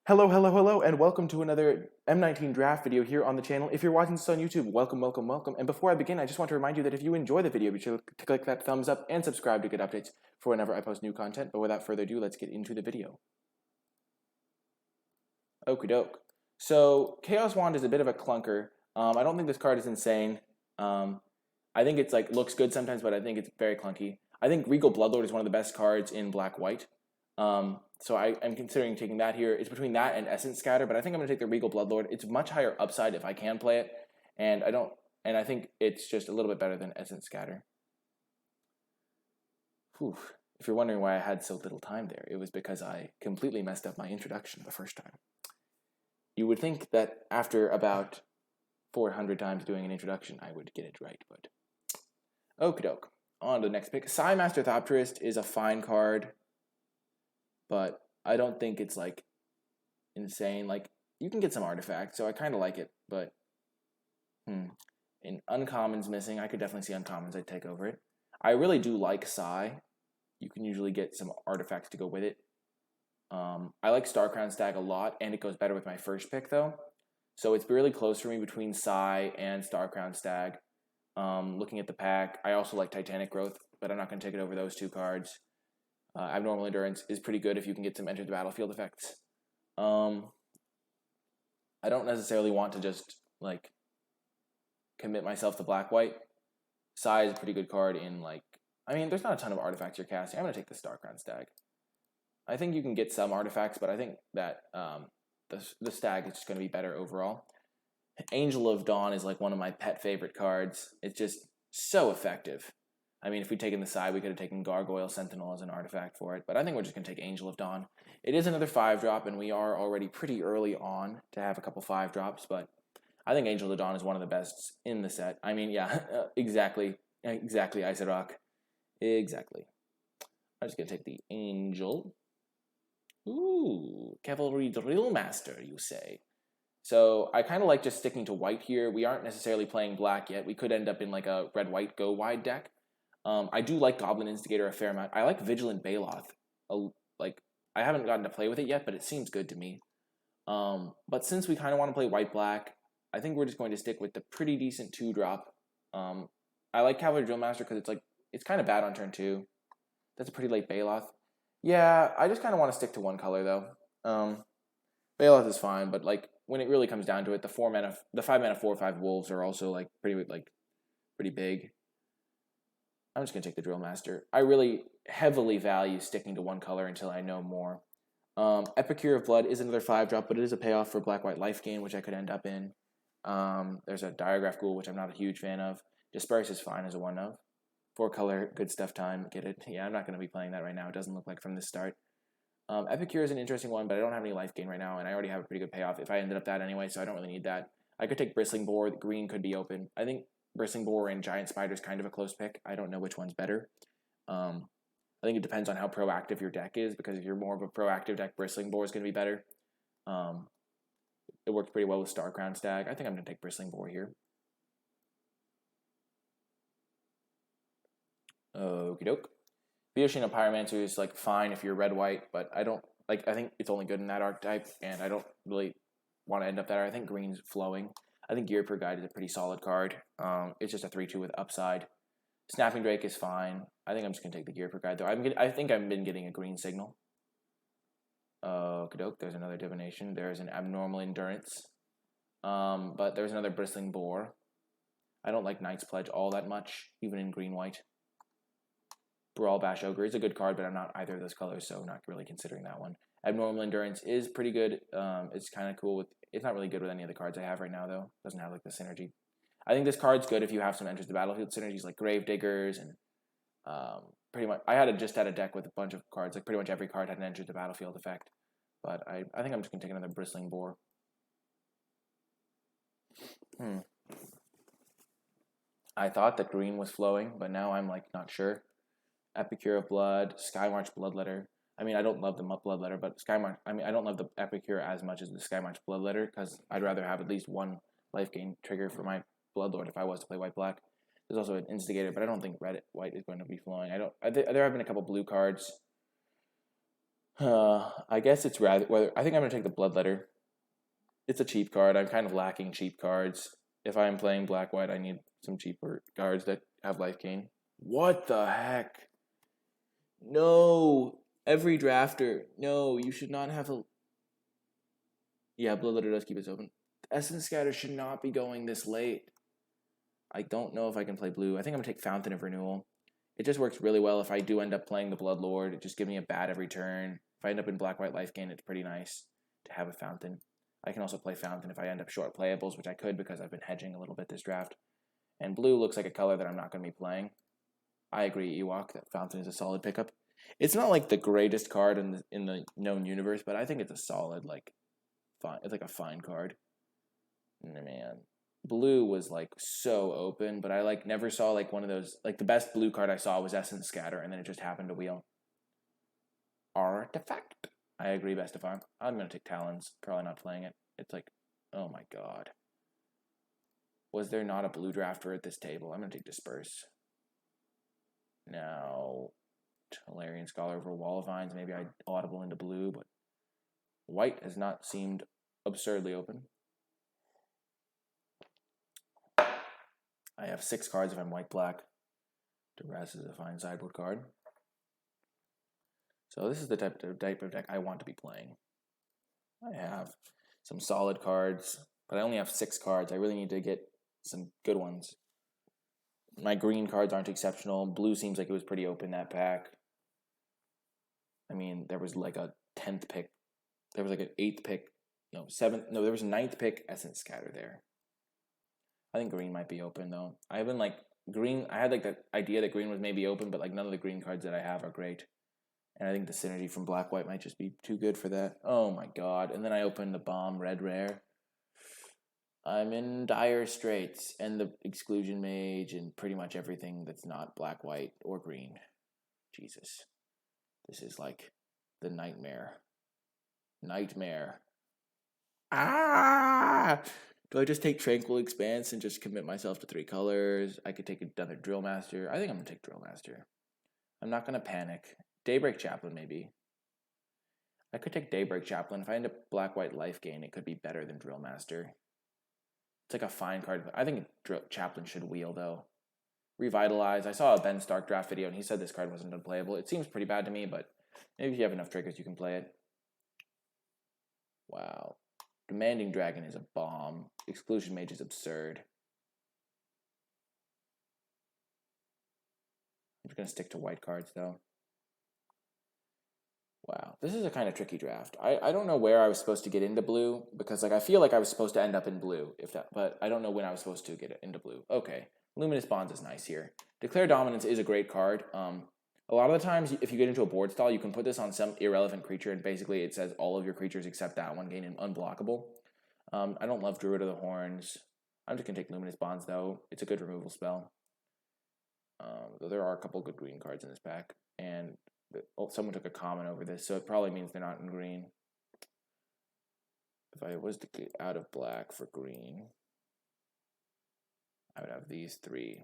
Hello, hello, hello, and welcome to another M19 draft video here on the channel. If you're watching this on YouTube, welcome, welcome, welcome. And before I begin, I just want to remind you that if you enjoy the video, be sure to click that thumbs up and subscribe to get updates for whenever I post new content. But without further ado, let's get into the video. Okie doke. So, Chaos Wand is a bit of a clunker. I don't think this card is insane. I think it's looks good sometimes, but I think it's very clunky. I think Regal Bloodlord is one of the best cards in black-white. So I'm considering taking that here. It's between that and Essence Scatter, but I think I'm going to take the Regal Bloodlord. It's much higher upside if I can play it, and I think it's just a little bit better than Essence Scatter. Whew. If you're wondering why I had so little time there, it was because I completely messed up my introduction the first time. You would think that after about 400 times doing an introduction, I would get it right, but okie doke. On to the next pick. Psy Master Thopterist is a fine card, but I don't think it's insane. You can get some artifacts, so I kind of like it, but in uncommons missing, I could definitely see uncommons. I'd take over it. I really do like Psy. You can usually get some artifacts to go with it. I like Starcrown Stag a lot, and it goes better with my first pick though. So it's really close for me between Psy and Starcrown Stag. Looking at the pack, I also like Titanic Growth, but I'm not going to take it over those two cards. Abnormal Endurance is pretty good if you can get some Enter the Battlefield effects. I don't necessarily want to just commit myself to black-white. Psy is a pretty good card in there's not a ton of artifacts you're casting. I'm going to take the Starcrown Stag. I think you can get some artifacts, but I think that the Stag is just going to be better overall. Angel of Dawn is one of my pet favorite cards. It's just so effective. I mean, if we'd taken the Psy, we could have taken Gargoyle Sentinel as an artifact for it, but I think we're just going to take Angel of Dawn. It is another 5-drop, and we are already pretty early on to have a couple 5-drops, but I think Angel of Dawn is one of the best in the set. I mean, yeah, exactly, Icerock. Exactly. I'm just going to take the Angel. Ooh, Cavalry Drill Master, you say. So I kind of like just sticking to white here. We aren't necessarily playing black yet. We could end up in a red-white go-wide deck. I do like Goblin Instigator a fair amount. I like Vigilant Baloth. I haven't gotten to play with it yet, but it seems good to me. But since we kind of want to play white-black, I think we're just going to stick with the pretty decent 2-drop. I like Cavalry Drill Master because it's kind of bad on turn 2. That's a pretty late Baloth. Yeah, I just kind of want to stick to one color though. Baloth is fine, but when it really comes down to it, the 5-mana 4/5 wolves are also pretty big. I'm just gonna take the Drill Master. I really heavily value sticking to one color until I know more. Epicure of Blood is another 5-drop, but it is a payoff for black-white life gain, which I could end up in. There's a Diagraph Ghoul, which I'm not a huge fan of. Disperse is fine as a 1-of. 4-color, good stuff time, get it? Yeah, I'm not going to be playing that right now. It doesn't look like from the start. Epicure is an interesting one, but I don't have any life gain right now, and I already have a pretty good payoff if I ended up that anyway, so I don't really need that. I could take Bristling Boar. The green could be open. I think Bristling Boar and Giant Spider is kind of a close pick. I don't know which one's better. I think it depends on how proactive your deck is, because if you're more of a proactive deck, Bristling Boar is going to be better. It worked pretty well with Starcrown Stag. I think I'm going to take Bristling Boar here. Okie doke. Bioshin Pyromancer is fine if you're red-white, but I don't I think it's only good in that archetype, and I don't really want to end up there. I think green's flowing. I think Gear Per Guide is a pretty solid card. It's just a 3/2 with upside. Snapping Drake is fine. I think I'm just gonna take the Gear Per Guide though. I think I've been getting a green signal. Okie doke. There's another Divination. There's an Abnormal Endurance. But there's another Bristling Boar. I don't like Knight's Pledge all that much, even in green-white. Brawl Bash Ogre is a good card, but I'm not either of those colors, so not really considering that one. Abnormal Endurance is pretty good. It's kind of cool. It's not really good with any of the cards I have right now, though. Doesn't have the synergy. I think this card's good if you have some Enters the Battlefield synergies like Gravediggers and pretty much. I just had a deck with a bunch of cards. Pretty much every card had an Enters the Battlefield effect. But I think I'm just gonna take another Bristling Boar. I thought that green was flowing, but now I'm not sure. Epicure of Blood, Skymarch Bloodletter. I mean, I don't love the Bloodletter, but Skymarch. I don't love the Epicure as much as the Skymarch Bloodletter because I'd rather have at least one life gain trigger for my Bloodlord if I was to play white-black. There's also an Instigator, but I don't think red-white is going to be flowing. There have been a couple blue cards. I guess it's rather whether I think I'm gonna take the Bloodletter. It's a cheap card. I'm kind of lacking cheap cards. If I'm playing black white, I need some cheaper cards that have life gain. What the heck? No, every drafter. No, you should not have a. Yeah, Bloodletter does keep us open. Essence Scatter should not be going this late. I don't know if I can play blue. I think I'm gonna take Fountain of Renewal. It just works really well if I do end up playing the Bloodlord. It just gives me a bat every turn. If I end up in black-white life gain, it's pretty nice to have a Fountain. I can also play Fountain if I end up short playables, which I could because I've been hedging a little bit this draft. And blue looks like a color that I'm not going to be playing. I agree, Ewok, that Fountain is a solid pickup. It's not like the greatest card in the known universe, but I think it's a solid, like, fine. It's like a fine card. Man, blue was like so open, but I like never saw like one of those. Like the best blue card I saw was Essence Scatter, and then it just happened to wheel. Artifact. I agree, Bestify. I'm gonna take Talons. Probably not playing it. It's like, oh my god. Was there not a blue drafter at this table? I'm gonna take Disperse. Now, Tolarian Scholar over Wall of Vines. Maybe I audible into blue, but white has not seemed absurdly open. I have 6 cards if I'm white-black. Duress is a fine sideboard card. So this is the type of deck I want to be playing. I have some solid cards, but I only have 6 cards. I really need to get some good ones. My green cards aren't exceptional. Blue seems like it was pretty open, that pack. I mean, there was like a 10th pick. There was like an 8th pick. No, 7th. No, there was a 9th pick Essence Scatter there. I think green might be open, though. I haven't, like, green... I had, like, the idea that green was maybe open, but, like, none of the green cards that I have are great. And I think the synergy from black-white might just be too good for that. Oh, my God. And then I opened the bomb red rare. I'm in dire straits. And the exclusion mage and pretty much everything that's not black-white or green. Jesus. This is, like, the nightmare. Nightmare. Ah! Do I just take Tranquil Expanse and just commit myself to 3 colors? I could take another Drill Master. I think I'm going to take Drill Master. I'm not going to panic. Daybreak Chaplain, maybe. I could take Daybreak Chaplain. If I end up black-white life gain, it could be better than Drill Master. It's like a fine card. I think Chaplain should wheel, though. Revitalize. I saw a Ben Stark draft video, and he said this card wasn't unplayable. It seems pretty bad to me, but maybe if you have enough triggers, you can play it. Wow. Demanding Dragon is a bomb. Exclusion Mage is absurd. I'm just going to stick to white cards, though. Wow. This is a kind of tricky draft. I don't know where I was supposed to get into blue, because like I feel like I was supposed to end up in blue, but I don't know when I was supposed to get into blue. Okay. Luminous Bonds is nice here. Declare Dominance is a great card. A lot of the times, if you get into a board stall, you can put this on some irrelevant creature, and basically it says all of your creatures except that one gain unblockable. I don't love Druid of the Horns. I'm just going to take Luminous Bonds, though. It's a good removal spell. Though there are a couple good green cards in this pack. And someone took a common over this, so it probably means they're not in green. If I was to get out of black for green, I would have these 3.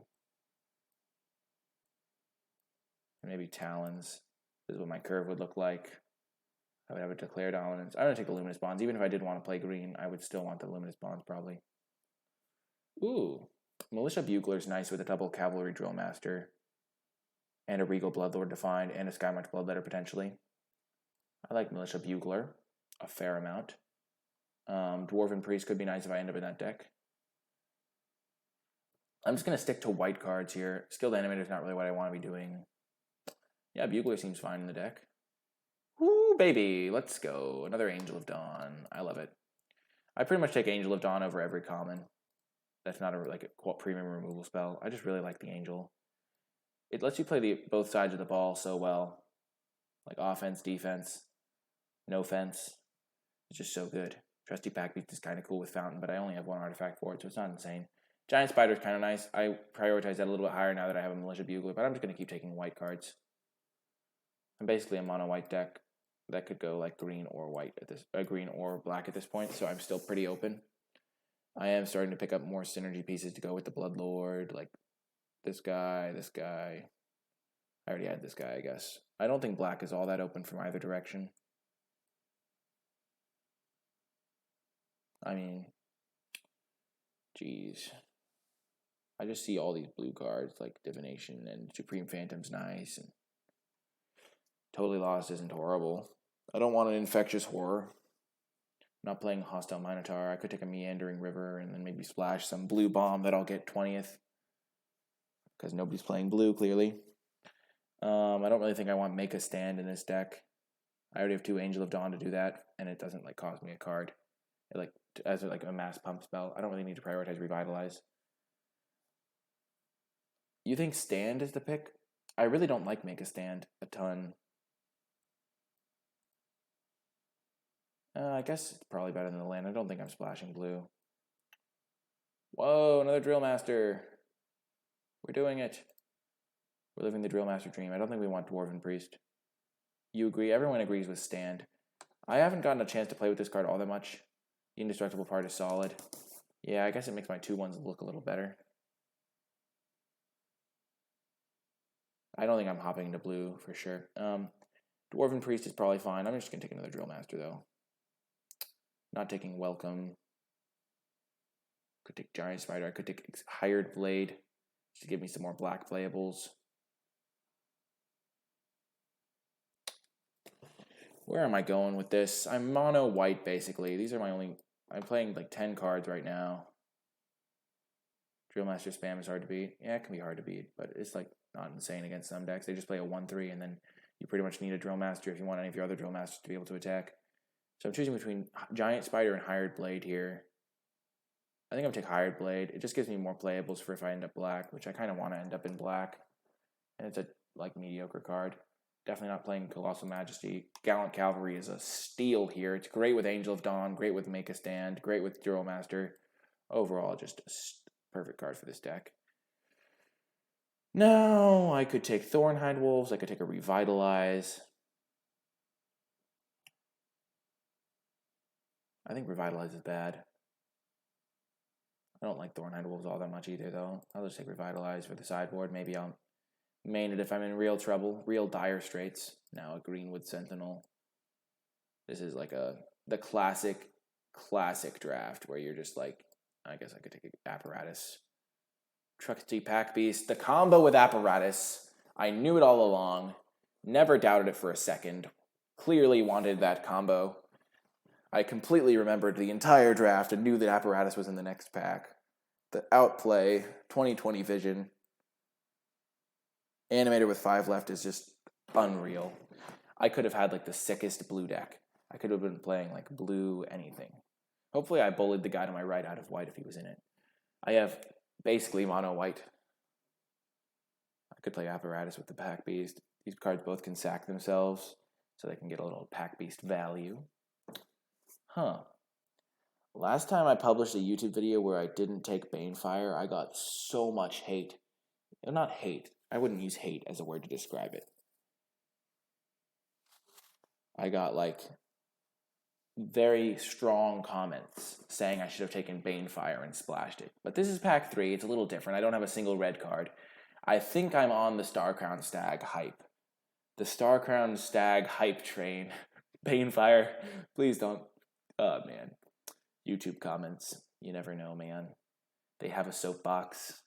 And maybe Talons. This is what my curve would look like. I would have a Declare Dominance. I'm going to take the Luminous Bonds. Even if I did want to play green, I would still want the Luminous Bonds, probably. Ooh. Militia Bugler's nice with a double Cavalry Drill Master. And a Regal Bloodlord Defined, and a Skymarch Bloodletter, potentially. I like Militia Bugler a fair amount. Dwarven Priest could be nice if I end up in that deck. I'm just going to stick to white cards here. Skilled Animator is not really what I want to be doing. Yeah, Bugler seems fine in the deck. Woo, baby, let's go. Another Angel of Dawn. I love it. I pretty much take Angel of Dawn over every common. That's not like a premium removal spell. I just really like the Angel. It lets you play both sides of the ball so well. Like offense, defense, no fence. It's just so good. Trusty Pack Beast is kind of cool with Fountain, but I only have 1 artifact for it, so it's not insane. Giant Spider is kind of nice. I prioritize that a little bit higher now that I have a Militia Bugler, but I'm just going to keep taking white cards. I'm basically a mono-white deck that could go like green or white at this, green or black at this point, so I'm still pretty open. I am starting to pick up more synergy pieces to go with the Bloodlord, like this guy, this guy. I already had this guy, I guess. I don't think black is all that open from either direction. I mean, geez. I just see all these blue cards like Divination and Supreme Phantom's nice, and Totally Lost isn't horrible. I don't want an Infectious Horror. I'm not playing Hostile Minotaur. I could take a Meandering River and then maybe splash some Blue Bomb that I'll get 20th. Because nobody's playing blue, clearly. I don't really think I want Make a Stand in this deck. I already have 2 Angel of Dawn to do that, and it doesn't like cost me a card. It like as like a mass pump spell. I don't really need to prioritize Revitalize. You think Stand is the pick? I really don't like Make a Stand a ton. I guess it's probably better than the land. I don't think I'm splashing blue. Whoa, another Drill Master. We're doing it. We're living the Drill Master dream. I don't think we want Dwarven Priest. You agree? Everyone agrees with Stand. I haven't gotten a chance to play with this card all that much. The Indestructible part is solid. Yeah, I guess it makes my 2/1s look a little better. I don't think I'm hopping into blue for sure. Dwarven Priest is probably fine. I'm just going to take another Drill Master, though. Not taking Welcome. Could take Giant Spider. I could take Hired Blade to give me some more black playables. Where am I going with this? I'm mono white, basically. These are my only... I'm playing like 10 cards right now. Drill Master spam is hard to beat. Yeah, it can be hard to beat, but it's like not insane against some decks. They just play a 1/3, and then you pretty much need a Drill Master if you want any of your other Drill Masters to be able to attack. So I'm choosing between Giant Spider and Hired Blade here. I think I'm going to take Hired Blade. It just gives me more playables for if I end up black, which I kind of want to end up in black. And it's a like mediocre card. Definitely not playing Colossal Majesty. Gallant Cavalry is a steal here. It's great with Angel of Dawn, great with Make a Stand, great with Drill Master. Overall, just a perfect card for this deck. Now, I could take Thornhide Wolves. I could take a Revitalize. I think Revitalize is bad. I don't like Thornhide Wolves all that much either, though. I'll just take Revitalize for the sideboard. Maybe I'll main it if I'm in real trouble, real dire straits. Now a Greenwood Sentinel. This is like the classic draft where you're just like, I guess I could take Apparatus. Trusty Pack Beast. The combo with Apparatus. I knew it all along. Never doubted it for a second. Clearly wanted that combo. I completely remembered the entire draft and knew that Apparatus was in the next pack. The Outplay, 2020 vision. Animator with 5 left is just unreal. I could have had like the sickest blue deck. I could have been playing like blue anything. Hopefully I bullied the guy to my right out of white if he was in it. I have basically mono white. I could play Apparatus with the Pack Beast. These cards both can sack themselves, so they can get a little Pack Beast value. Huh. Last time I published a YouTube video where I didn't take Banefire, I got so much hate. Not hate. I wouldn't use hate as a word to describe it. I got like very strong comments saying I should have taken Banefire and splashed it. But this is pack 3. It's a little different. I don't have a single red card. I think I'm on the Starcrown Stag hype. The Starcrown Stag hype train. Banefire. Please don't. Oh, man. YouTube comments. You never know, man. They have a soapbox.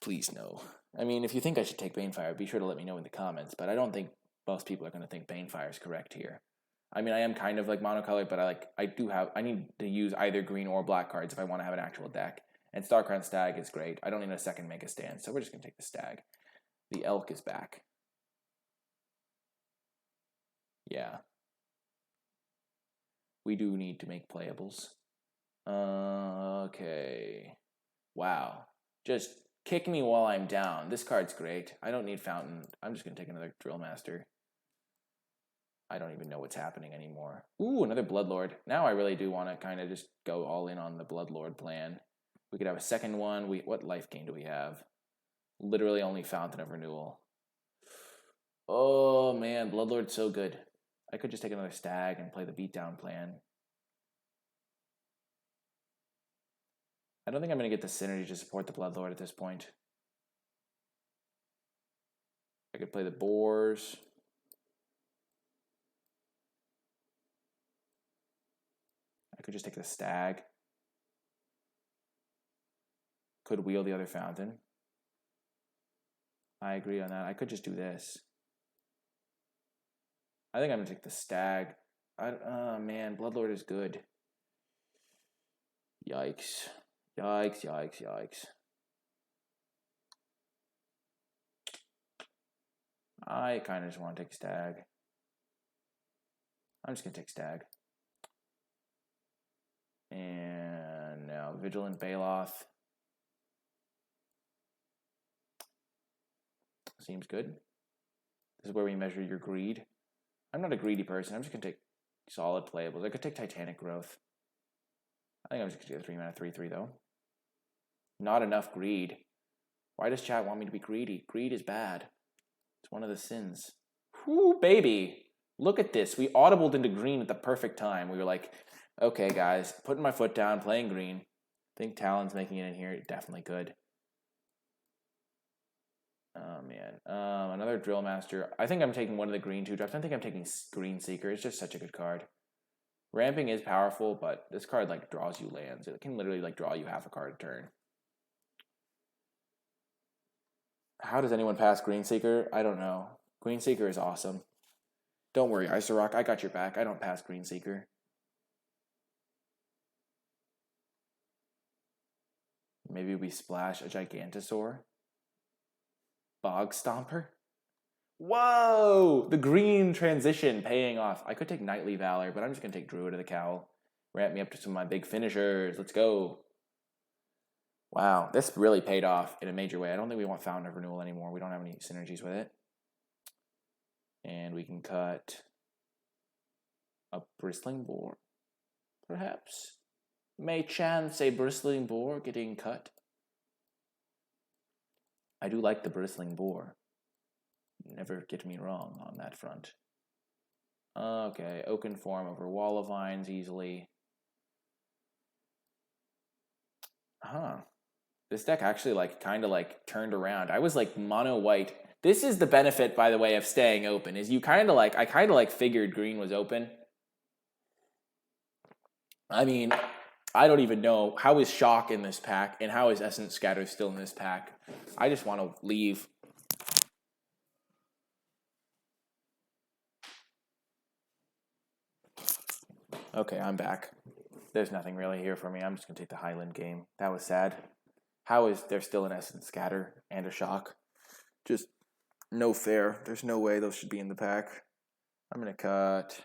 Please no. I mean, if you think I should take Banefire, be sure to let me know in the comments. But I don't think most people are going to think Banefire is correct here. I mean, I am kind of like monocolored, but I need to use either green or black cards if I want to have an actual deck. And Starcrown Stag is great. I don't need a second Make a Stand, so we're just going to take the Stag. The Elk is back. Yeah. We do need to make playables. Okay. Wow. Just kick me while I'm down. This card's great. I don't need Fountain. I'm just going to take another Drill Master. I don't even know what's happening anymore. Ooh, another Bloodlord. Now I really do want to kind of just go all in on the Bloodlord plan. We could have a second one. What life gain do we have? Literally only Fountain of Renewal. Oh, man. Bloodlord's so good. I could just take another Stag and play the beatdown plan. I don't think I'm going to get the synergy to support the Bloodlord at this point. I could play the Boars. I could just take the stag. Could wheel the other fountain. I agree on that. I could just do this. I think I'm going to take the stag. Oh, man. Bloodlord is good. Yikes. Yikes, yikes, yikes. I kind of just want to take stag. I'm just going to take stag. And now Vigilant Baloth. Seems good. This is where we measure your greed. I'm not a greedy person. I'm just going to take solid playables. I could take Titanic Growth. I think I'm just going to get a 3-mana 3/3 though. Not enough greed. Why does chat want me to be greedy? Greed is bad. It's one of the sins. Whoo, baby. Look at this. We audibled into green at the perfect time. We were like, okay, guys, putting my foot down, playing green. I think Talon's making it in here. Definitely good. Oh, man. Another Drill Master. I think I'm taking one of the green 2-drops. I think I'm taking Green Seeker. It's just such a good card. Ramping is powerful, but this card like draws you lands. It can literally like draw you half a card a turn. How does anyone pass Green Seeker? I don't know. Green Seeker is awesome. Don't worry, Isorok. I got your back. I don't pass Green Seeker. Maybe we splash a Gigantosaur. Bog Stomper. Whoa! The green transition paying off. I could take Knightly Valor, but I'm just going to take Druid of the Cowl. Ramp me up to some of my big finishers. Let's go. Wow, this really paid off in a major way. I don't think we want Fountain of Renewal anymore. We don't have any synergies with it. And we can cut a Bristling Boar, perhaps. May chance a Bristling Boar getting cut. I do like the Bristling Boar. Never get me wrong on that front. Okay, Oaken Form over Wall of Vines easily. Huh. This deck actually like kind of like turned around. I was like mono white. This is the benefit, by the way, of staying open. Is you kind of like, I kind of like figured green was open. I mean, I don't even know how is Shock in this pack and how is Essence Scatter still in this pack. I just want to leave. Okay, I'm back. There's nothing really here for me. I'm just going to take the Highland game. That was sad. How is there still an Essence Scatter and a Shock? Just no fair. There's no way those should be in the pack. I'm going to cut.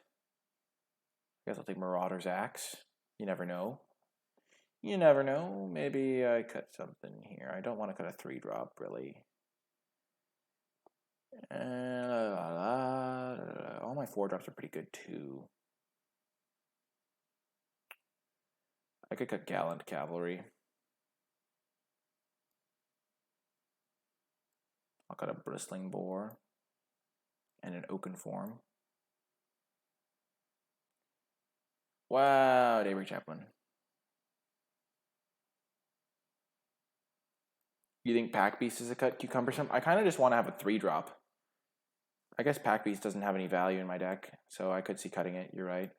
I guess I'll take Marauder's Axe. You never know. You never know. Maybe I cut something here. I don't want to cut a 3-drop, really. All my 4-drops are pretty good, too. I could cut Gallant Cavalry. I'll cut a Bristling Boar and an Oaken Form. Wow, Daybreak Chaplain. You think Pack Beast is a cut cumbersome? I kind of just want to have a 3-drop. I guess Pack Beast doesn't have any value in my deck, so I could see cutting it. You're right.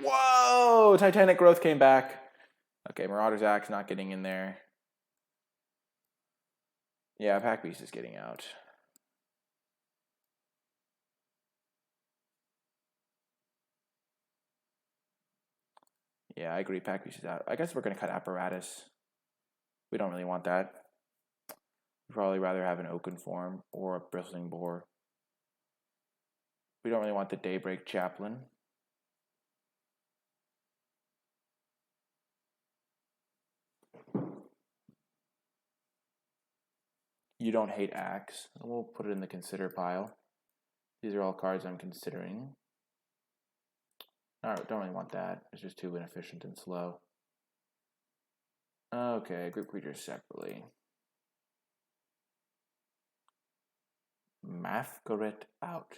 Whoa! Titanic Growth came back. Okay, Marauder's Axe not getting in there. Yeah, Pack Beast is getting out. Yeah, I agree. Pack Beast is out. I guess we're going to cut Apparatus. We don't really want that. We'd probably rather have an Oaken Form or a Bristling Boar. We don't really want the Daybreak Chaplain. You don't hate Axe. We'll put it in the consider pile. These are all cards I'm considering. Alright, don't really want that. It's just too inefficient and slow. Okay, group creatures separately. Mafgaret out.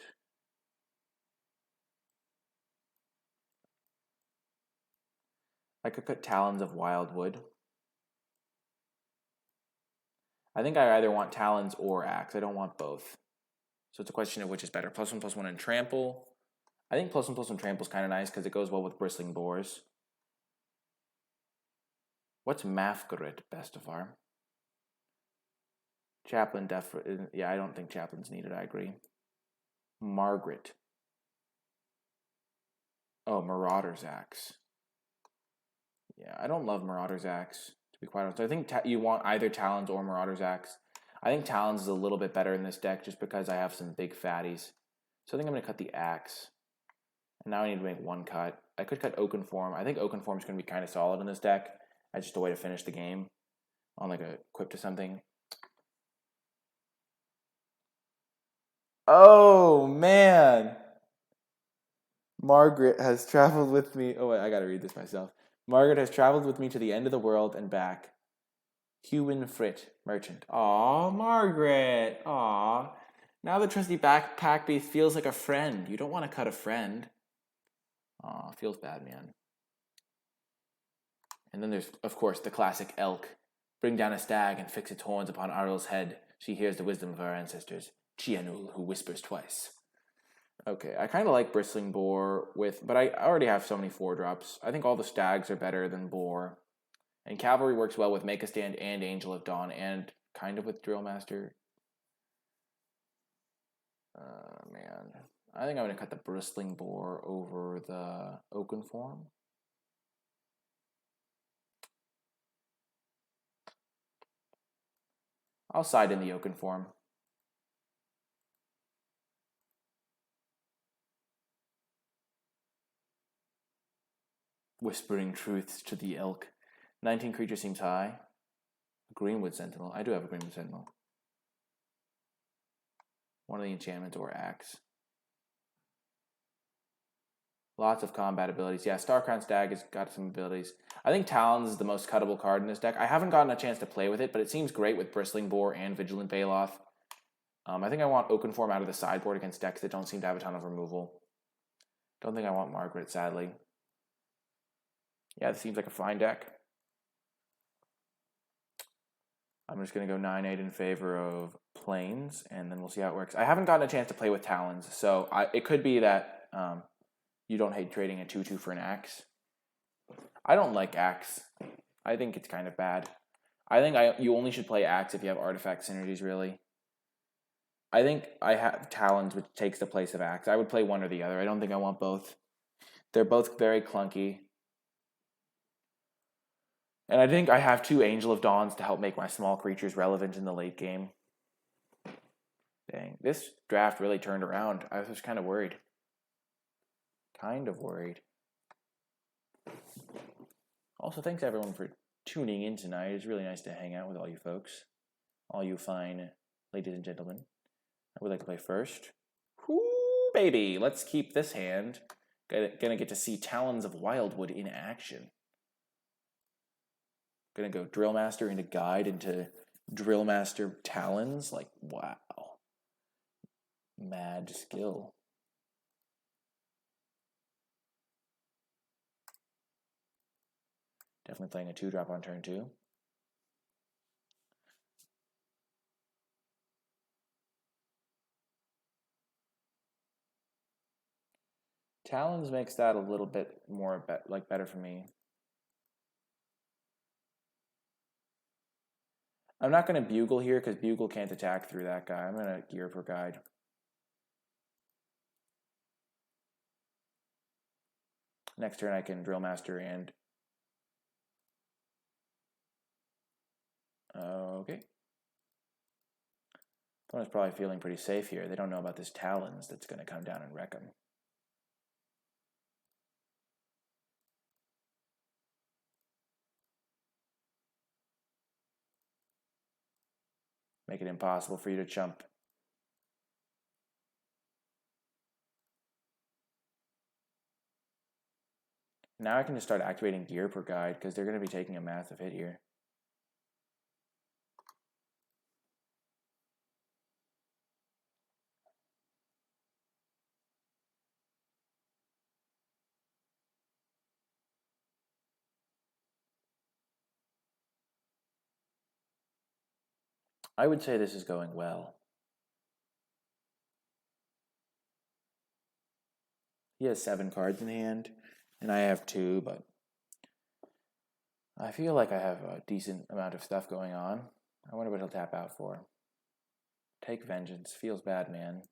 I could cut Talons of Wildwood. I think I either want Talons or Axe. I don't want both. So it's a question of which is better. +1/+1 and Trample. I think +1/+1 trample is kind of nice because it goes well with bristling boars. What's Mafgarit, best of our? Chaplain, yeah, I don't think Chaplain's needed, I agree. Margaret. Oh, Marauder's Axe. Yeah, I don't love Marauder's Axe, to be quite honest. I think you want either Talons or Marauder's Axe. I think Talons is a little bit better in this deck just because I have some big fatties. So I think I'm going to cut the Axe. And now I need to make one cut. I could cut Oakenform. I think Oakenform is going to be kind of solid in this deck as just a way to finish the game on like a equip to something. Oh, man. Margaret has traveled with me. Oh, wait, I got to read this myself. Margaret has traveled with me to the end of the world and back. Hewin Frit, merchant. Aw, Margaret. Aw. Now the trusty backpack beast feels like a friend. You don't want to cut a friend. Aw, feels bad, man. And then there's, of course, the classic elk. Bring down a stag and fix its horns upon Arl's head. She hears the wisdom of our ancestors. Chianul, who whispers twice. Okay, I kind of like Bristling Boar but I already have so many 4-drops. I think all the stags are better than Boar. And Cavalry works well with Make a Stand and Angel of Dawn, and kind of with Drillmaster. Man. I think I'm going to cut the Bristling Boar over the Oakenform. I'll side in the Oakenform. Whispering truths to the elk. 19 creature seems high. Greenwood Sentinel. I do have a Greenwood Sentinel. One of the enchantments or axe. Lots of combat abilities. Yeah, Starcrown Stag has got some abilities. I think Talons is the most cuttable card in this deck. I haven't gotten a chance to play with it, but it seems great with Bristling Boar and Vigilant Baloth. I think I want Oakenform out of the sideboard against decks that don't seem to have a ton of removal. Don't think I want Margaret, sadly. Yeah, this seems like a fine deck. I'm just going to go 9-8 in favor of Plains, and then we'll see how it works. I haven't gotten a chance to play with Talons, so it could be that you don't hate trading a 2/2 for an Axe. I don't like Axe. I think it's kind of bad. I think you only should play Axe if you have artifact synergies, really. I think I have Talons, which takes the place of Axe. I would play one or the other. I don't think I want both. They're both very clunky. And I think I have 2 Angel of Dawns to help make my small creatures relevant in the late game. Dang, this draft really turned around. I was kind of worried. Also, thanks everyone for tuning in tonight. It's really nice to hang out with all you folks. All you fine ladies and gentlemen. I would like to play first. Whoo, baby! Let's keep this hand. Gonna get to see Talons of Wildwood in action. Gonna go Drillmaster into Guide into Drillmaster Talons. Like, wow. Mad skill. Definitely playing a 2-drop on turn 2. Talons makes that a little bit more better for me. I'm not going to Bugle here because Bugle can't attack through that guy. I'm going to Gear for Guide. Next turn I can Drillmaster and... Okay. Opponent's probably feeling pretty safe here. They don't know about this Talons that's going to come down and wreck them. Make it impossible for you to chump. Now I can just start activating Gear per Guide because they're going to be taking a massive hit here. I would say this is going well. He has 7 cards in hand, and I have 2, but I feel like I have a decent amount of stuff going on. I wonder what he'll tap out for. Take Vengeance. Feels bad, man.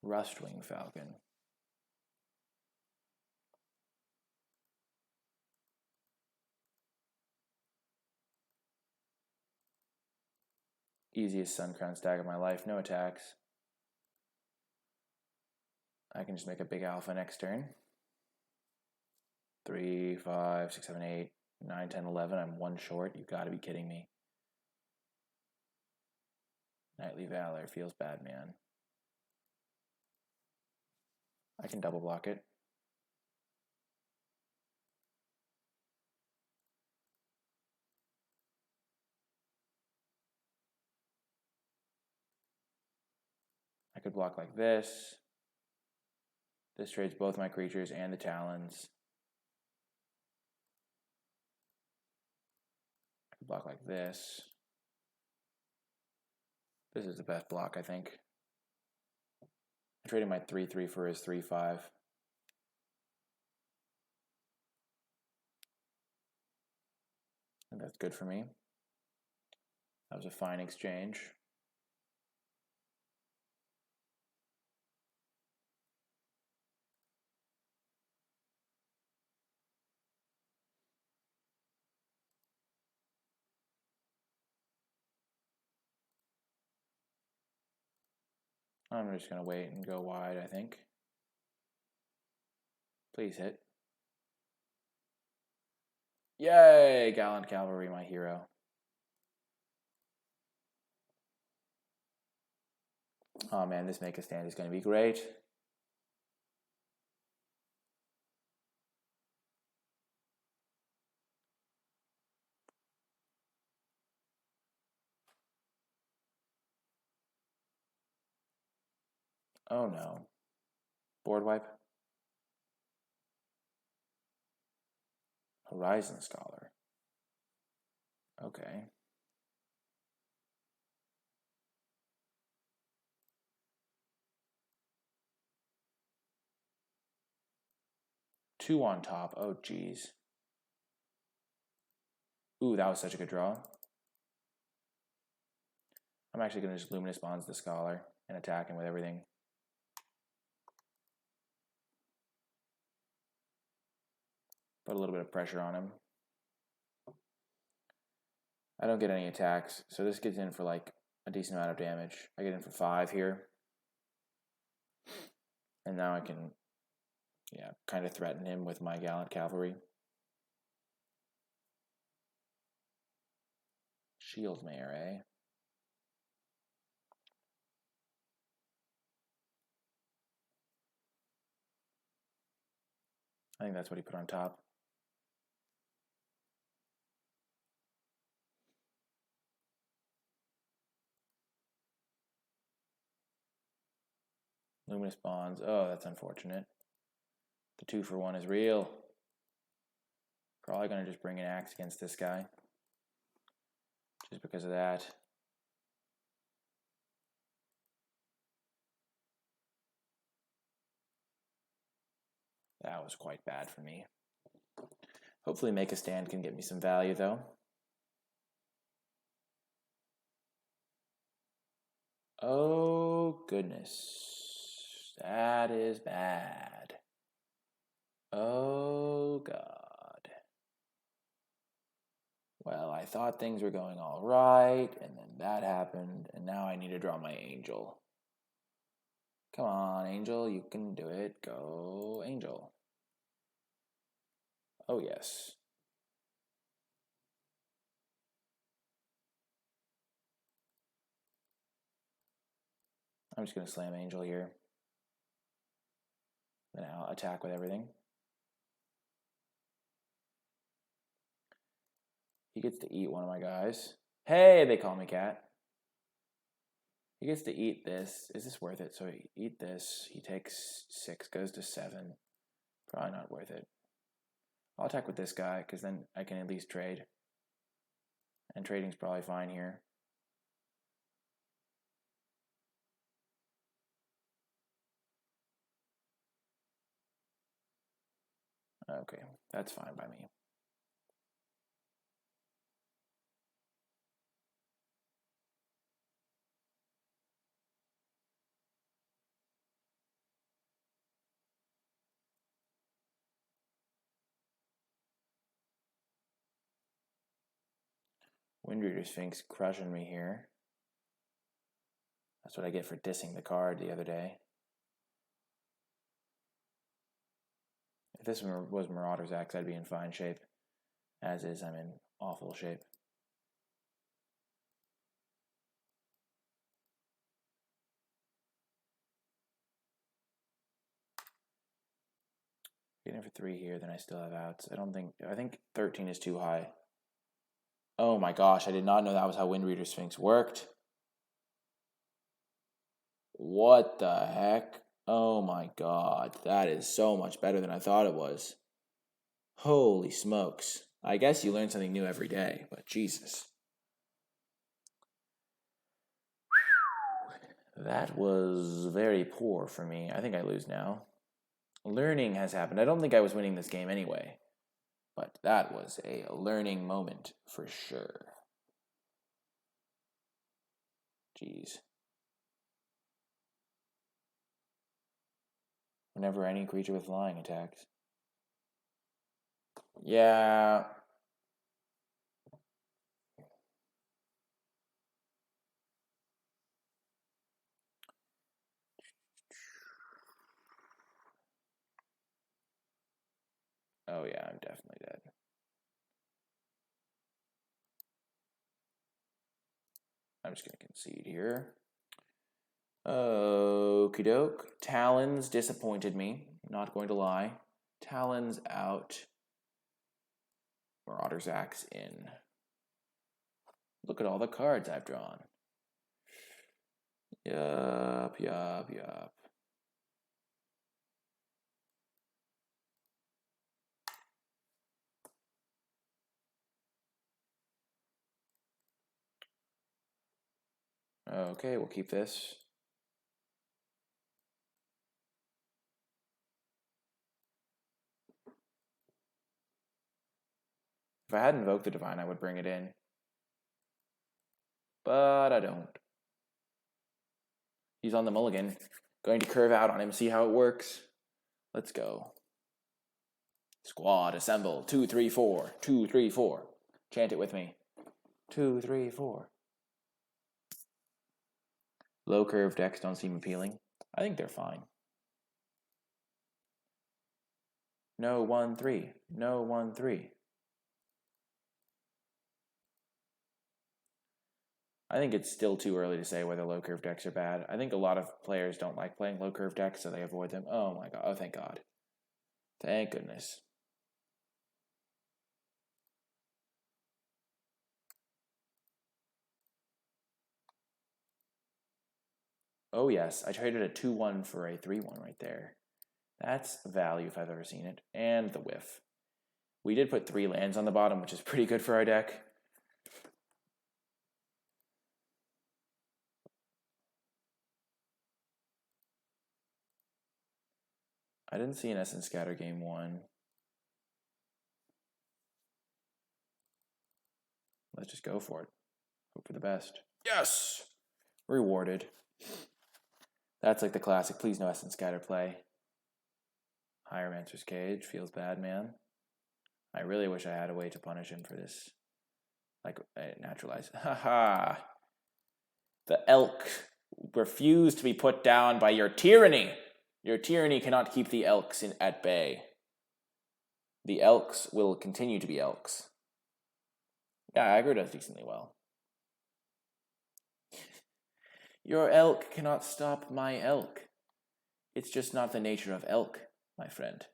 Rustwing Falcon. Easiest Sun Crown stack of my life. No attacks. I can just make a big alpha next turn. 3, 5, 6, 7, 8, 9, 10, 11. I'm 1 short. You've got to be kidding me. Knightly Valor. Feels bad, man. I can double block it. I could block like this. This trades both my creatures and the Talons. I could block like this. This is the best block, I think. I'm trading my 3/3 for his 3/5. I think that's good for me. That was a fine exchange. I'm just going to wait and go wide, I think. Please hit. Yay! Gallant Cavalry, my hero. Oh man, this make a stand is going to be great. Oh no. Board wipe. Horizon Scholar. Okay. Two on top. Oh, geez. Ooh, that was such a good draw. I'm actually going to just Luminous Bonds the Scholar and attack him with everything. Put a little bit of pressure on him. I don't get any attacks, so this gets in for like a decent amount of damage. I get in for 5 here. And now I can, yeah, kind of threaten him with my Gallant Cavalry. Shield Mayor, eh? I think that's what he put on top. Luminous Bonds. Oh, that's unfortunate. The 2-for-1 is real. Probably going to just bring an axe against this guy. Just because of that. That was quite bad for me. Hopefully Make a Stand can get me some value, though. Oh, goodness. That is bad. Oh, God. Well, I thought things were going all right, and then that happened, and now I need to draw my Angel. Come on, Angel, you can do it. Go, Angel. Oh, yes. I'm just going to slam Angel here. Then I'll attack with everything. He gets to eat one of my guys. Hey, they call me Cat. He gets to eat this. Is this worth it? So he eat this. He takes 6, goes to 7. Probably not worth it. I'll attack with this guy because then I can at least trade. And trading's probably fine here. Okay, that's fine by me. Windreader Sphinx crushing me here. That's what I get for dissing the card the other day. If this was Marauder's Axe, I'd be in fine shape. As is, I'm in awful shape. Getting for 3 here, then I still have outs. I think 13 is too high. Oh my gosh, I did not know that was how Windreader Sphinx worked. What the heck? Oh my god, that is so much better than I thought it was. Holy smokes. I guess you learn something new every day, but Jesus. That was very poor for me. I think I lose now. Learning has happened. I don't think I was winning this game anyway, but that was a learning moment for sure. Jeez. Whenever any creature with flying attacks. Yeah. Oh yeah, I'm definitely dead. I'm just going to concede here. Okie doke. Talons disappointed me. Not going to lie. Talons out. Marauder's Axe in. Look at all the cards I've drawn. Yup. Okay, we'll keep this. If I had invoked the Divine, I would bring it in. But I don't. He's on the mulligan. Going to curve out on him, see how it works. Let's go. Squad, assemble. 2, 3, 4. 2, 3, 4. Chant it with me. 2, 3, 4. Low curve decks don't seem appealing. I think they're fine. No 1, 3. No 1, 3. I think it's still too early to say whether low curve decks are bad. I think a lot of players don't like playing low curve decks, so they avoid them. Oh my god. Oh, thank God. Thank goodness. Oh yes, I traded a 2-1 for a 3-1 right there. That's value if I've ever seen it. And the whiff. We did put 3 lands on the bottom, which is pretty good for our deck. I didn't see an Essence Scatter game 1. Let's just go for it. Hope for the best. Yes! Rewarded. That's like the classic, please no Essence Scatter play. Hieromancer's Cage. Feels bad, man. I really wish I had a way to punish him for this. Like, naturalize. Haha. The elk refused to be put down by your tyranny. Your tyranny cannot keep the elks at bay. The elks will continue to be elks. Yeah, aggro does decently well. Your elk cannot stop my elk. It's just not the nature of elk, my friend.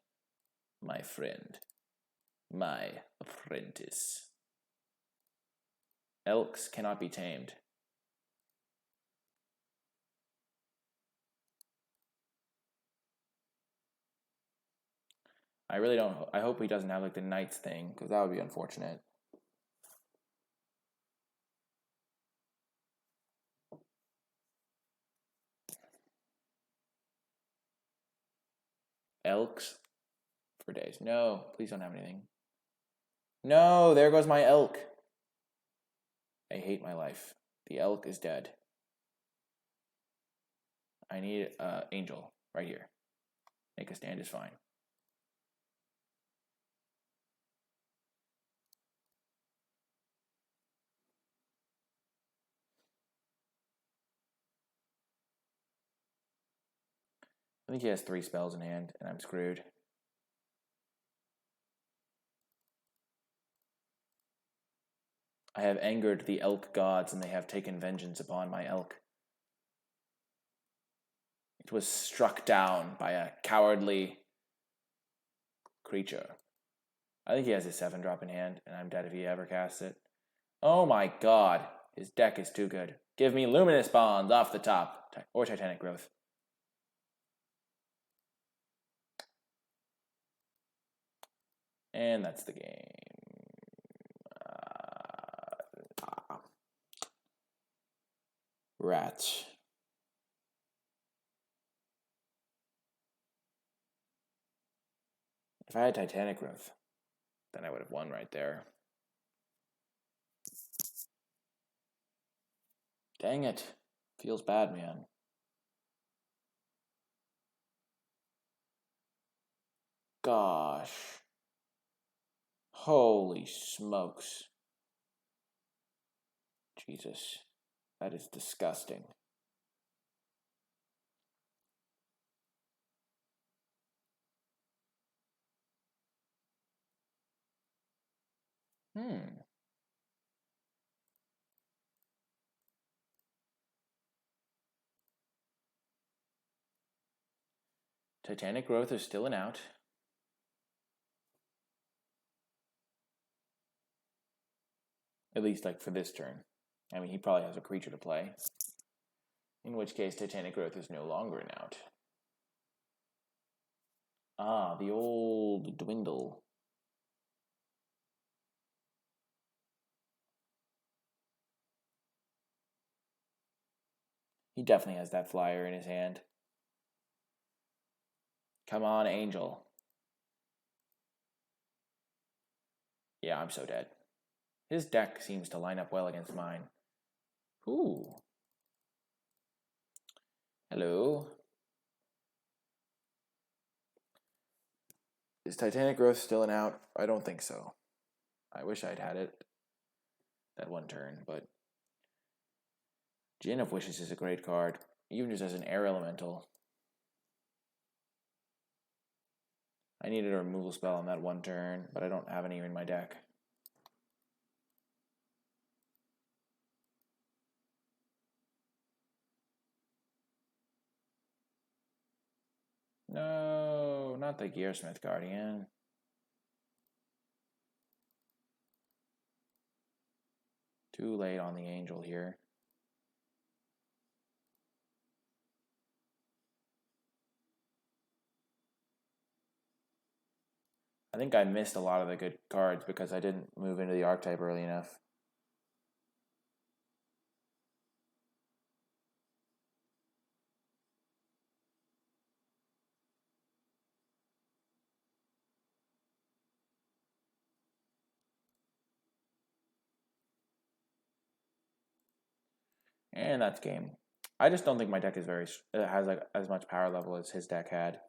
My friend. My apprentice. Elks cannot be tamed. I really don't. I hope he doesn't have like the knights thing, because that would be unfortunate. Elks for days. No, please don't have anything. No, there goes my elk. I hate my life. The elk is dead. I need angel right here. Make a stand is fine. I think he has 3 spells in hand, and I'm screwed. I have angered the elk gods, and they have taken vengeance upon my elk. It was struck down by a cowardly creature. I think he has a 7-drop in hand, and I'm dead if he ever casts it. Oh my god, his deck is too good. Give me Luminous Bonds off the top, or Titanic Growth. And that's the game. Rats. If I had Titanic Growth, then I would have won right there. Dang it. Feels bad, man. Gosh. Holy smokes. Jesus. That is disgusting. Titanic Growth is still an out. At least, like, for this turn. I mean, he probably has a creature to play. In which case, Titanic Growth is no longer an out. Ah, the old Dwindle. He definitely has that flyer in his hand. Come on, Angel. Yeah, I'm so dead. His deck seems to line up well against mine. Ooh. Hello. Is Titanic Growth still an out? I don't think so. I wish I'd had it that one turn, but Gin of Wishes is a great card, even just as an air elemental. I needed a removal spell on that one turn, but I don't have any in my deck. No, not the Gearsmith Guardian. Too late on the Angel here. I think I missed a lot of the good cards because I didn't move into the archetype early enough. And that's game. I just don't think my deck is has like as much power level as his deck had.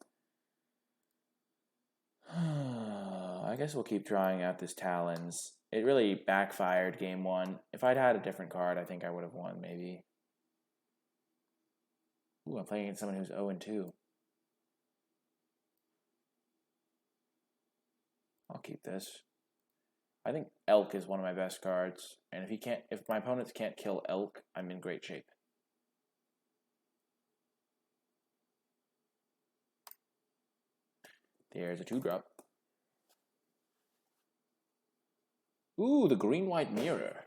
I guess we'll keep trying out this Talons. It really backfired game 1. If I'd had a different card, I think I would have won, maybe. Ooh, I'm playing against someone who's 0-2. I'll keep this. I think Elk is one of my best cards, and if my opponents can't kill Elk, I'm in great shape. There's a 2-drop. Ooh, the green-white mirror.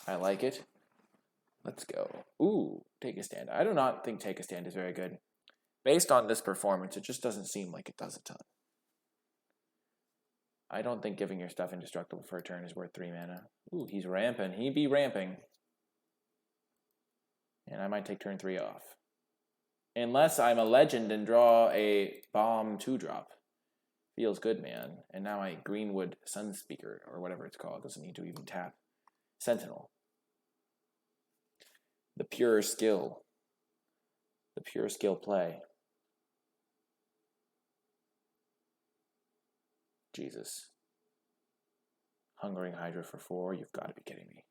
I like it. Let's go. Ooh, Take a Stand. I do not think Take a Stand is very good. Based on this performance, it just doesn't seem like it does a ton. I don't think giving your stuff indestructible for a turn is worth 3 mana. Ooh, he's ramping. He be ramping. And I might take turn 3 off. Unless I'm a legend and draw a bomb 2-drop. Feels good, man. And now my Greenwood Sun Speaker, or whatever it's called, doesn't need to even tap. Sentinel. The pure skill. The pure skill play. Jesus. Hungering Hydra for 4? You've got to be kidding me.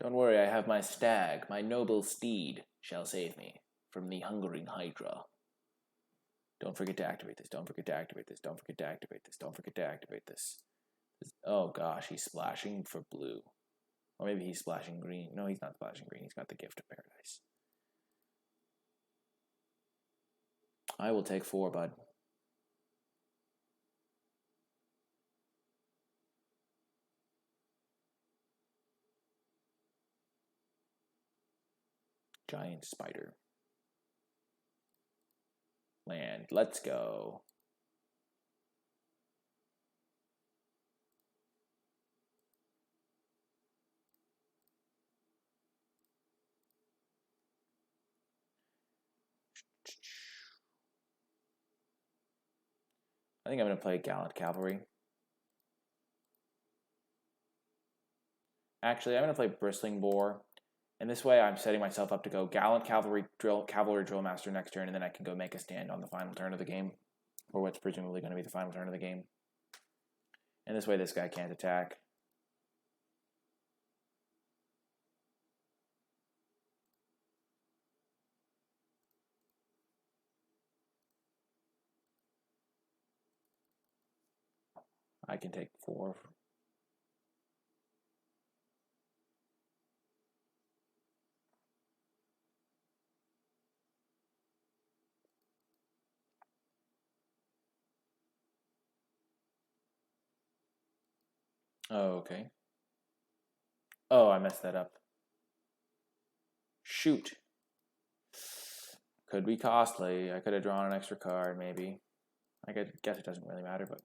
Don't worry, I have my stag. My noble steed shall save me from the Hungering Hydra. Don't forget to activate this. Don't forget to activate this. Don't forget to activate this. Don't forget to activate this. Oh gosh, he's splashing for blue. Or maybe he's splashing green. No, he's not splashing green. He's got the Gift of Paradise. I will take 4, bud. Giant spider. Land. Let's go. I think I'm going to play Gallant Cavalry. Actually, I'm going to play Bristling Boar. And this way I'm setting myself up to go Gallant Cavalry Drill Master next turn, and then I can go make a stand on the final turn of the game. Or what's presumably going to be the final turn of the game. And this way this guy can't attack. I can take 4. Oh, okay. Oh, I messed that up. Shoot. Could be costly. I could have drawn an extra card, maybe. I guess it doesn't really matter, but...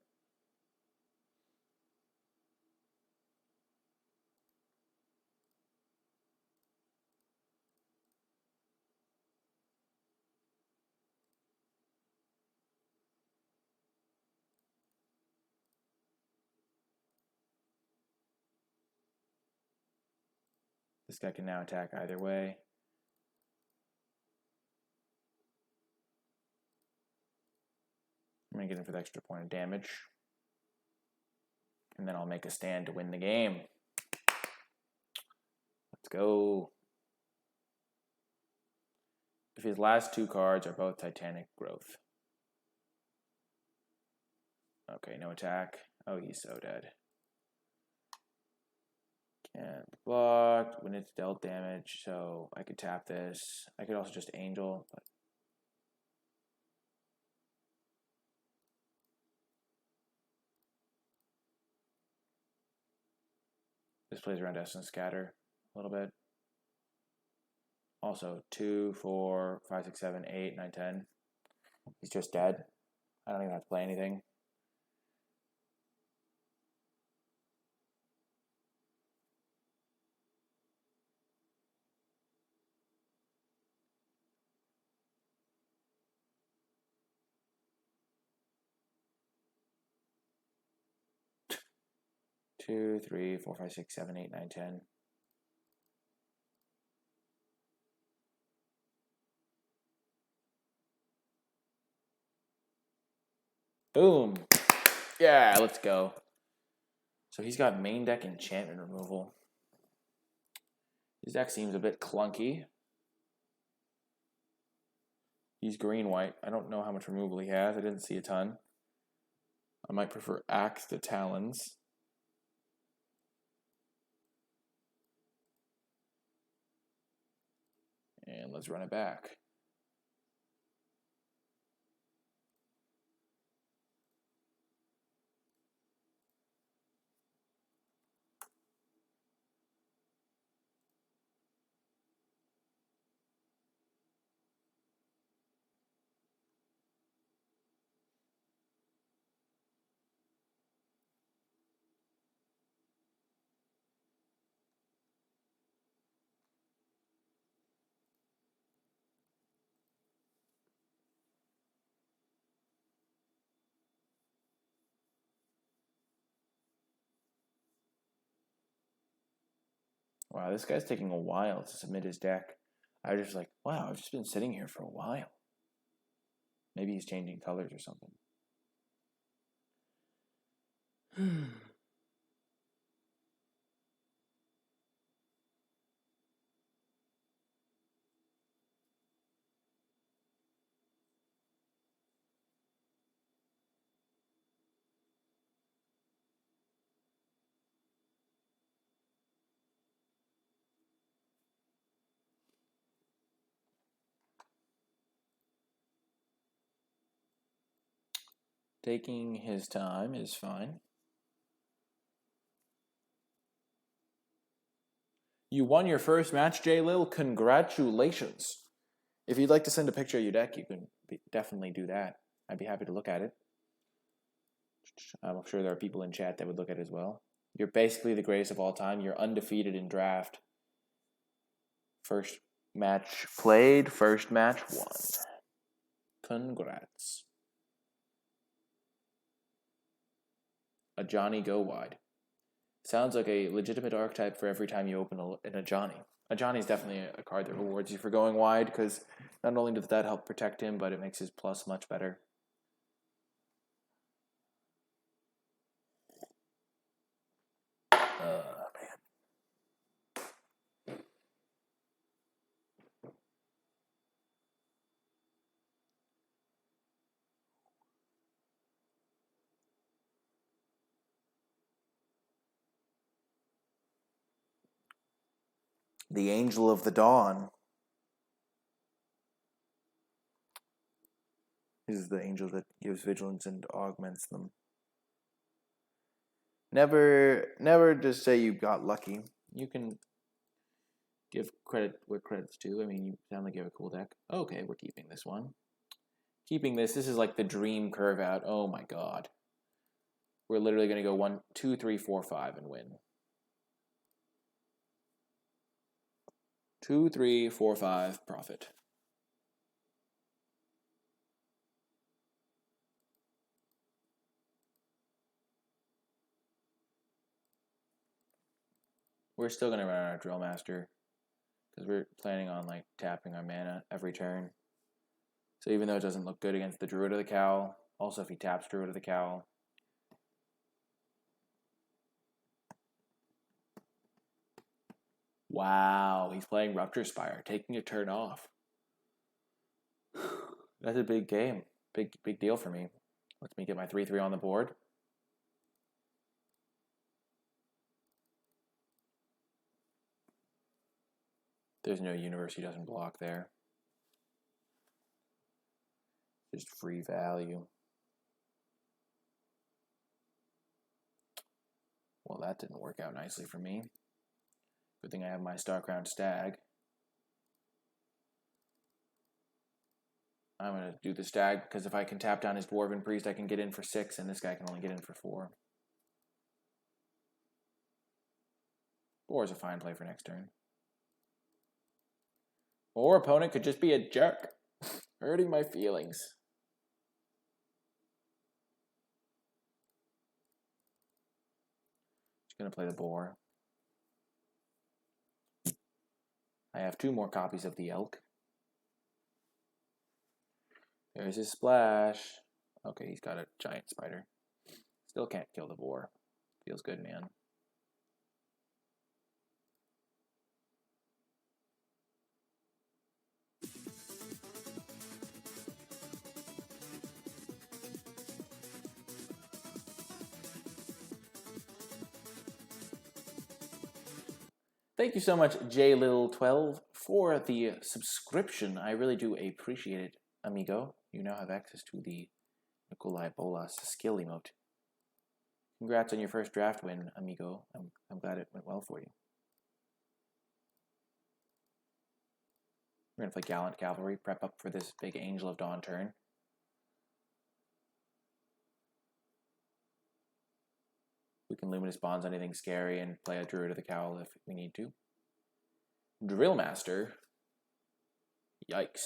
This guy can now attack either way. I'm going to get him for the extra point of damage. And then I'll make a stand to win the game. Let's go. If his last 2 cards are both Titanic Growth. Okay, no attack. Oh, he's so dead. Can't block when it's dealt damage, so I could tap this. I could also just Angel, but... This plays around Essence Scatter a little bit. Also, 2, 4, 5, 6, 7, 8, 9, 10. He's just dead. I don't even have to play anything. Two, 3, 4, 5, 6, 7, 8, 9, 10. Boom. Yeah, let's go. So he's got main deck enchantment removal. His deck seems a bit clunky. He's green-white. I don't know how much removal he has. I didn't see a ton. I might prefer Axe to Talons. And let's run it back. Wow, this guy's taking a while to submit his deck. I was just like, wow, I've just been sitting here for a while. Maybe he's changing colors or something. Taking his time is fine. You won your first match, J. Lil. Congratulations. If you'd like to send a picture of your deck, you can definitely do that. I'd be happy to look at it. I'm sure there are people in chat that would look at it as well. You're basically the greatest of all time. You're undefeated in draft. First match played, first match won. Congrats. A Johnny go wide. Sounds like a legitimate archetype for every time you open a Johnny. A Johnny is definitely a card that rewards you for going wide, because not only does that help protect him, but it makes his plus much better. Man. The Angel of the Dawn. This is the angel that gives vigilance and augments them. Never just say you got lucky. You can give credit where credit's due. I mean, you sound like you have a cool deck. Okay, we're keeping this one. Keeping this. This is like the dream curve out. Oh my god. We're literally going to go 1, 2, 3, 4, 5 and win. 2, 3, 4, 5 profit. We're still going to run our Drill Master, because we're planning on like tapping our mana every turn. So even though it doesn't look good against the Druid of the Cowl, also if he taps Druid of the Cowl, wow, he's playing Rupture Spire, taking a turn off. That's a big game. Big deal for me. Lets me get my 3/3 on the board. There's no universe he doesn't block there. Just free value. Well, that didn't work out nicely for me. Good thing I have my Star-Crowned Stag. I'm going to do the Stag, because if I can tap down his Dwarven Priest, I can get in for 6, and this guy can only get in for 4. 4 is a fine play for next turn. Or opponent could just be a jerk, hurting my feelings. Just going to play the Boar. I have 2 more copies of the Elk. There's his splash. Okay, he's got a giant spider. Still can't kill the Boar. Feels good, man. Thank you so much, JLil12, for the subscription. I really do appreciate it, amigo. You now have access to the NicolaiBolas skill emote. Congrats on your first draft win, amigo. I'm glad it went well for you. We're going to play Gallant Cavalry, prep up for this big Angel of Dawn turn. We can Luminous Bonds on anything scary and play a Druid of the Cowl if we need to. Drill Master. Yikes.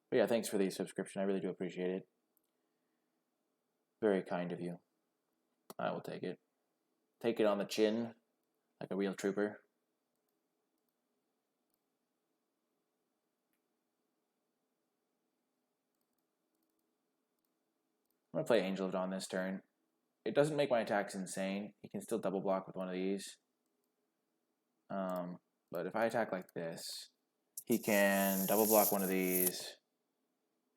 But yeah, thanks for the subscription. I really do appreciate it. Very kind of you. I will take it. Take it on the chin, like a real trooper. I'm going to play Angel of Dawn this turn. It doesn't make my attacks insane. He can still double block with one of these. But if I attack like this, he can double block one of these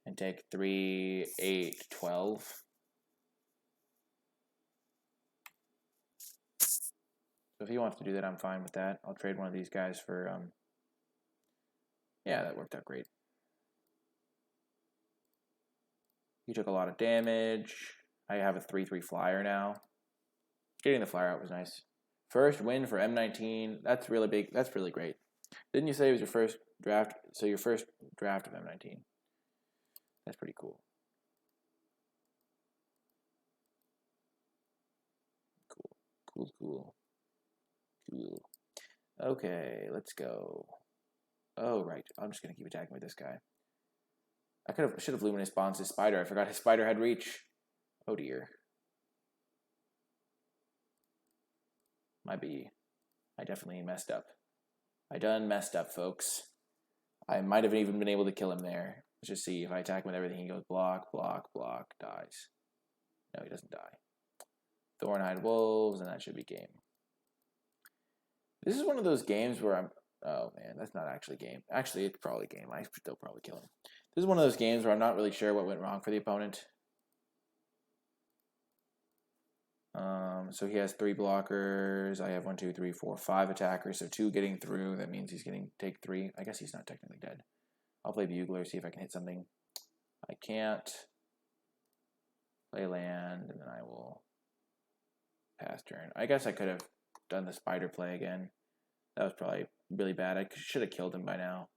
and take 3, 8, 12. So if he wants to do that, I'm fine with that. I'll trade one of these guys for, yeah, that worked out great. He took a lot of damage. I have a 3/3 flyer now. Getting the flyer out was nice. First win for M19. That's really big. That's really great. Didn't you say it was your first draft? So your first draft of M19. That's pretty cool. Cool. Okay, let's go. Oh, right. I'm just going to keep attacking with this guy. I should have Luminous Bonds his spider. I forgot his spider had reach. Oh dear. Might be. I definitely messed up. I done messed up, folks. I might have even been able to kill him there. Let's just see. If I attack him with everything, he goes block, dies. No, he doesn't die. Thornhide Wolves, and that should be game. This is one of those games where I'm... Oh, man, that's not actually game. Actually, it's probably game. I still probably kill him. This is one of those games where I'm not really sure what went wrong for the opponent. So he has 3 blockers. I have 1, 2, 3, 4, 5 attackers. So 2 getting through. That means he's getting take 3. I guess he's not technically dead. I'll play Bugler, see if I can hit something. I can't. Play land, and then I will pass turn. I guess I could have done the spider play again. That was probably really bad. I should have killed him by now.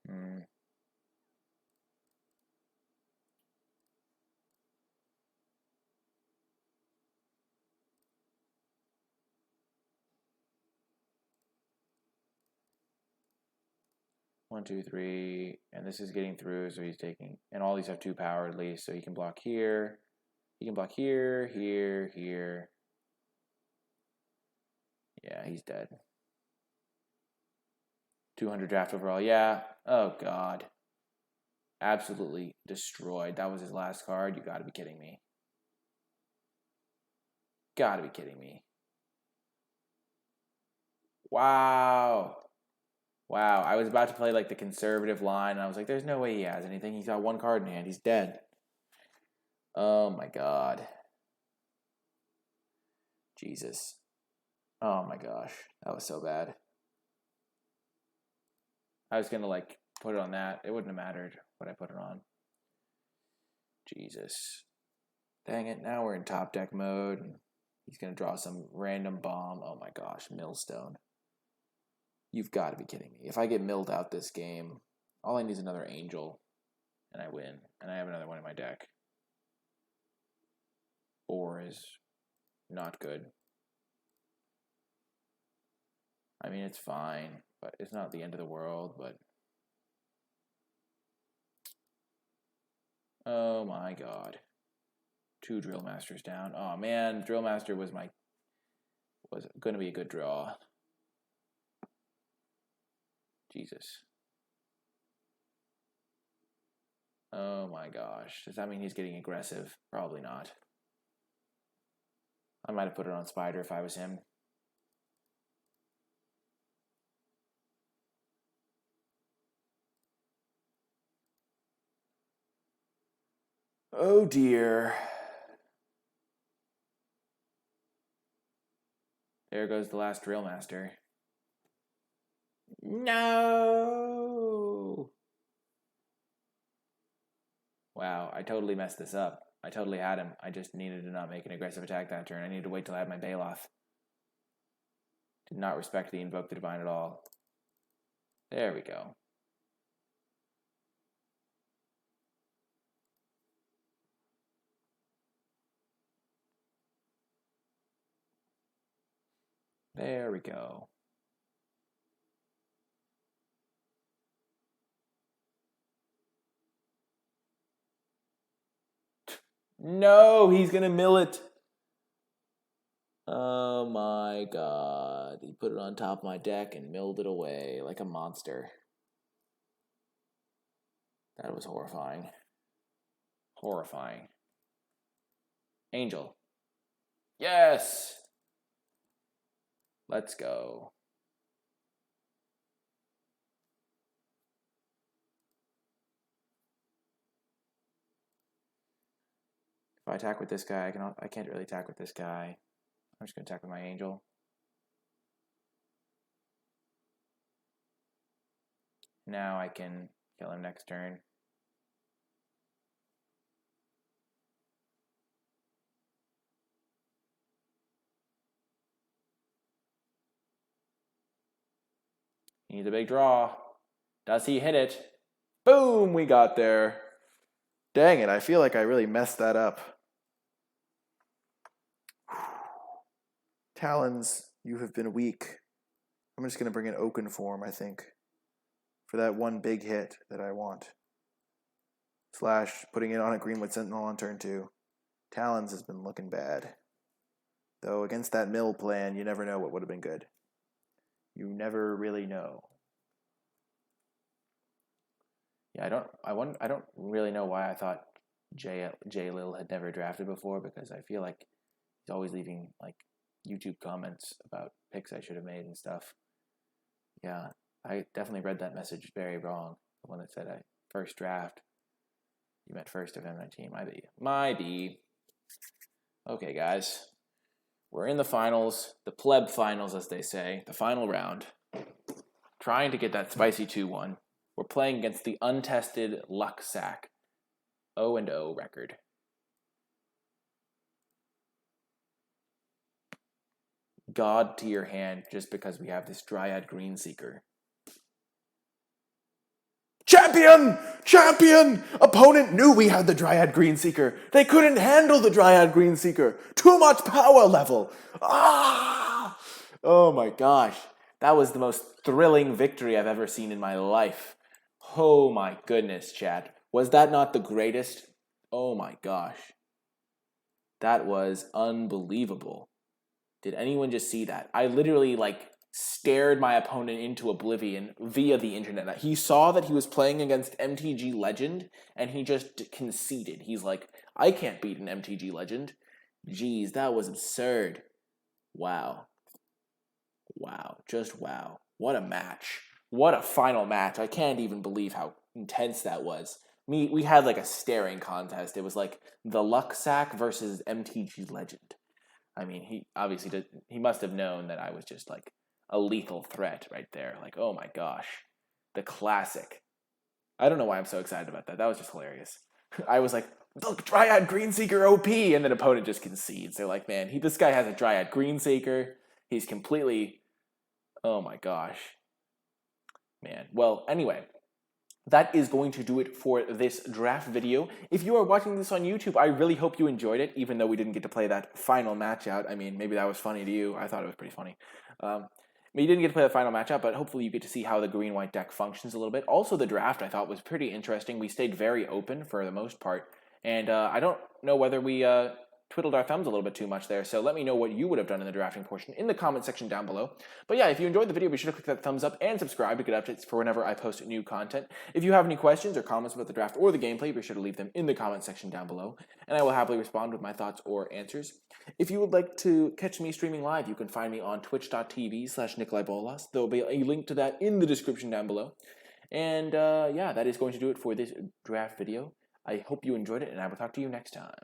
Hmm. One, 2, 3, and this is getting through, so he's taking, and all these have 2 power at least, so he can block here. He can block here, here. Yeah, he's dead. 200 draft overall. Yeah. Oh, God. Absolutely destroyed. That was his last card. You gotta be kidding me. Gotta be kidding me. Wow. Wow. I was about to play like the conservative line, and I was like, there's no way he has anything. He's got 1 card in hand. He's dead. Oh, my God. Jesus. Oh, my gosh. That was so bad. I was going to, like, put it on that. It wouldn't have mattered what I put it on. Jesus. Dang it. Now we're in top deck mode. He's going to draw some random bomb. Oh, my gosh. Millstone. You've got to be kidding me. If I get milled out this game, all I need is another angel, and I win. And I have another one in my deck. 4 is not good. I mean, it's fine, but it's not the end of the world, but... Oh my God. 2 Drill Masters down. Oh man, Drill Master was going to be a good draw. Jesus. Oh my gosh. Does that mean he's getting aggressive? Probably not. I might have put it on Spider if I was him. Oh dear. There goes the last Drill Master. No! Wow, I totally messed this up. I totally had him. I just needed to not make an aggressive attack that turn. I needed to wait till I had my Bailoff. Did not respect the Invoke the Divine at all. There we go. There we go. No, he's going to mill it. Oh my god. He put it on top of my deck and milled it away like a monster. That was horrifying. Horrifying. Angel. Yes! Let's go. If I attack with this guy, I can't really attack with this guy. I'm just going to attack with my angel. Now I can kill him next turn. He needs a big draw. Does he hit it? Boom! We got there. Dang it, I feel like I really messed that up. Talons, you have been weak. I'm just going to bring an Oaken form, I think, for that one big hit that I want. / putting it on a Greenwood Sentinel on turn 2. Talons has been looking bad. Though against that mill plan, you never know what would have been good. You never really know. Yeah, I don't really know why I thought J Lil had never drafted before, because I feel like he's always leaving like YouTube comments about picks I should have made and stuff. Yeah, I definitely read that message very wrong. The one that said I first draft. You meant first of M19. My B. Okay, guys. We're in the finals. The pleb finals, as they say. The final round. Trying to get that spicy 2-1. We're playing against the untested Luck Sack. 0-0 record. God to your hand just because we have this Dryad Greenseeker. Champion! Champion! Opponent knew we had the Dryad Greenseeker. They couldn't handle the Dryad Greenseeker. Too much power level. Ah! Oh my gosh. That was the most thrilling victory I've ever seen in my life. Oh my goodness, chat. Was that not the greatest? Oh my gosh. That was unbelievable. Did anyone just see that? I literally, stared my opponent into oblivion via the internet. He saw that he was playing against MTG Legend, and he just conceded. He's like, I can't beat an MTG Legend. Jeez, that was absurd. Wow. Wow. Just wow. What a match. What a final match. I can't even believe how intense that was. We had a staring contest. It was like the Luck Sack versus MTG Legend. I mean, he obviously did. He must have known that I was just a lethal threat right there. Oh my gosh. The classic. I don't know why I'm so excited about that. That was just hilarious. I was like, look, Dryad Greenseeker OP, and then opponent just concedes. They're like, man, this guy has a Dryad Greenseeker. He's completely, oh my gosh. Man. Well, anyway, that is going to do it for this draft video. If you are watching this on YouTube, I really hope you enjoyed it, even though we didn't get to play that final match out. I mean, maybe that was funny to you. I thought it was pretty funny. You didn't get to play the final matchup, but hopefully you get to see how the green-white deck functions a little bit. Also, the draft I thought was pretty interesting. We stayed very open for the most part, and I don't know whether we twiddled our thumbs a little bit too much there, so let me know what you would have done in the drafting portion in the comment section down below. But yeah, if you enjoyed the video, be sure to click that thumbs up and subscribe to get updates for whenever I post new content. If you have any questions or comments about the draft or the gameplay, be sure to leave them in the comment section down below, and I will happily respond with my thoughts or answers. If you would like to catch me streaming live, you can find me on twitch.tv/NicolaiBolas. There will be a link to that in the description down below. And yeah, that is going to do it for this draft video. I hope you enjoyed it, and I will talk to you next time.